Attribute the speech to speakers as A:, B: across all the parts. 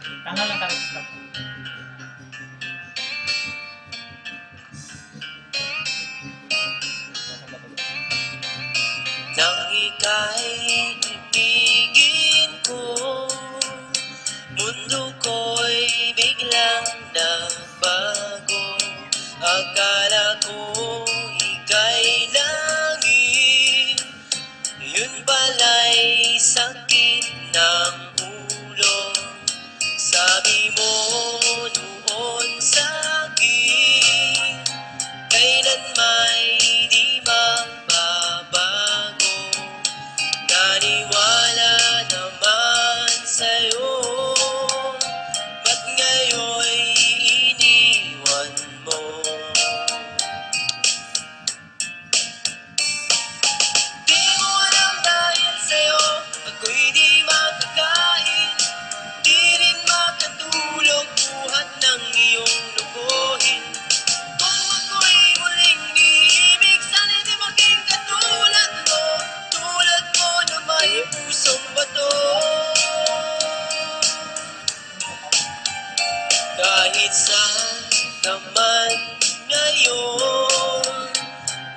A: Tama lang tayo stop.
B: Nang ika'y ibigin ko, mundo ko'y biglang nagbago. Akala ko ika'y langit, yun pala'y sakit ng ulo. Sabi mo noon sa'kin, kailan may di magbabago. Naniwala naman sa'yo, ba't ngayon'y iniwan mo? Di mo alam dahil sa'yo, ako'y di makakain, di rin makatulog buhat ng iyong lubuhin. Kung ako'y muling iibig, sana'y di maging katulad mo, tulad mo na may pusong bato. Kahit saan ka man ngayon,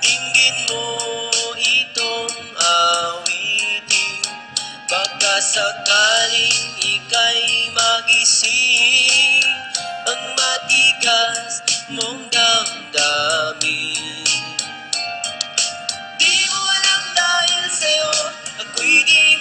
B: dinggin mo itong awitin. Baka sakaling ika'y magising ang matigas mong damdamin. Di mo alam dahil sa'yo, ako'y di